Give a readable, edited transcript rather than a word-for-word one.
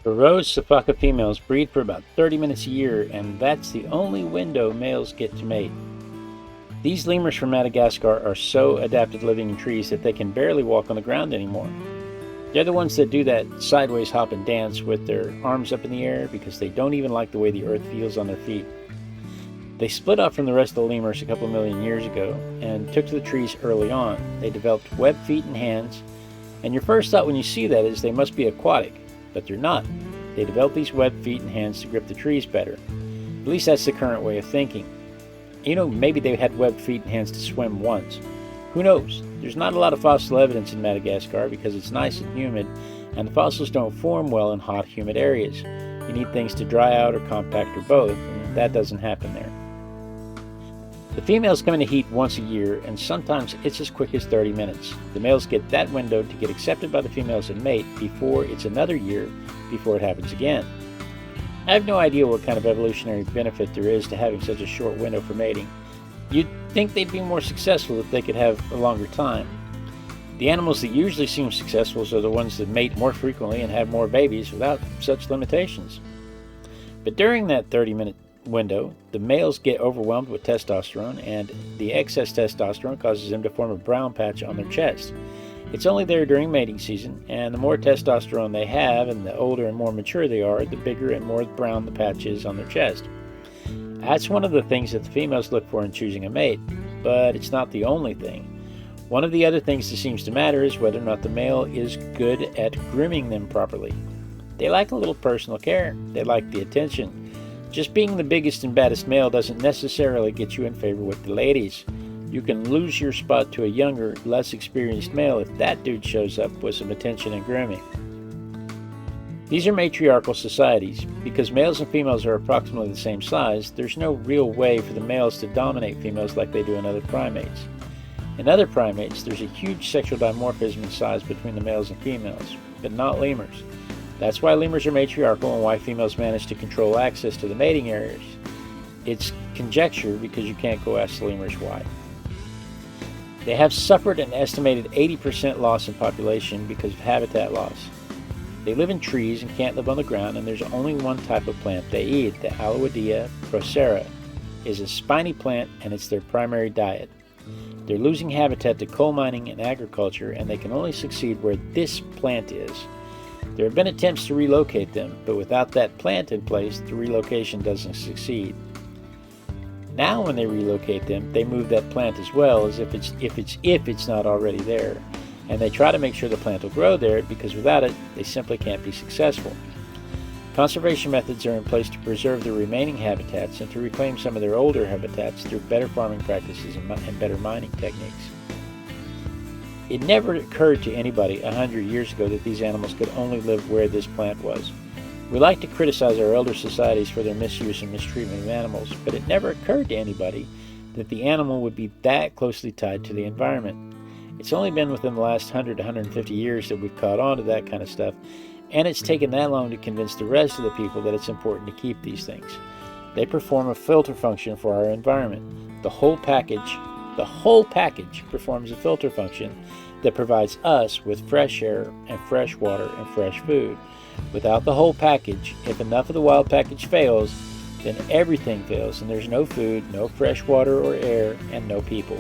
The Rose Safaka females breed for about 30 minutes a year, and that's the only window males get to mate. These lemurs from Madagascar are so adapted living in trees that they can barely walk on the ground anymore. They're the ones that do that sideways hop and dance with their arms up in the air because they don't even like the way the earth feels on their feet. They split off from the rest of the lemurs a couple million years ago and took to the trees early on. They developed webbed feet and hands, and your first thought when you see that is they must be aquatic, but they're not. They developed these webbed feet and hands to grip the trees better. At least that's the current way of thinking. Maybe they had webbed feet and hands to swim once. Who knows? There's not a lot of fossil evidence in Madagascar because it's nice and humid, and the fossils don't form well in hot, humid areas. You need things to dry out or compact or both, and that doesn't happen there. The females come into heat once a year, and sometimes it's as quick as 30 minutes. The males get that window to get accepted by the females and mate before it's another year before it happens again. I have no idea what kind of evolutionary benefit there is to having such a short window for mating. You'd think they'd be more successful if they could have a longer time. The animals that usually seem successful are the ones that mate more frequently and have more babies without such limitations. But during that 30-minute window, the males get overwhelmed with testosterone, and the excess testosterone causes them to form a brown patch on their chest. It's only there during mating season, and the more testosterone they have and the older and more mature they are, the bigger and more brown the patch is on their chest. That's one of the things that the females look for in choosing a mate, but it's not the only thing. One of the other things that seems to matter is whether or not the male is good at grooming them properly. They like a little personal care. They like the attention. Just being the biggest and baddest male doesn't necessarily get you in favor with the ladies. You can lose your spot to a younger, less experienced male if that dude shows up with some attention and grooming. These are matriarchal societies. Because males and females are approximately the same size, there's no real way for the males to dominate females like they do in other primates. In other primates, there's a huge sexual dimorphism in size between the males and females, but not lemurs. That's why lemurs are matriarchal and why females manage to control access to the mating areas. It's conjecture because you can't go ask the lemurs why. They have suffered an estimated 80% loss in population because of habitat loss. They live in trees and can't live on the ground, and there's only one type of plant they eat. The Aloidea procera is a spiny plant, and it's their primary diet. They're losing habitat to coal mining and agriculture, and they can only succeed where this plant is. There have been attempts to relocate them, but without that plant in place, the relocation doesn't succeed. Now when they relocate them, they move that plant as well, as if it's not already there. And they try to make sure the plant will grow there, because without it, they simply can't be successful. Conservation methods are in place to preserve the remaining habitats and to reclaim some of their older habitats through better farming practices and better mining techniques. It never occurred to anybody 100 years ago that these animals could only live where this plant was. We like to criticize our elder societies for their misuse and mistreatment of animals, but it never occurred to anybody that the animal would be that closely tied to the environment. It's only been within the last 100 to 150 years that we've caught on to that kind of stuff, and it's taken that long to convince the rest of the people that it's important to keep these things. They perform a filter function for our environment. The whole package performs a filter function that provides us with fresh air and fresh water and fresh food. Without the whole package, if enough of the wild package fails, then everything fails, and there's no food, no fresh water or air, and no people.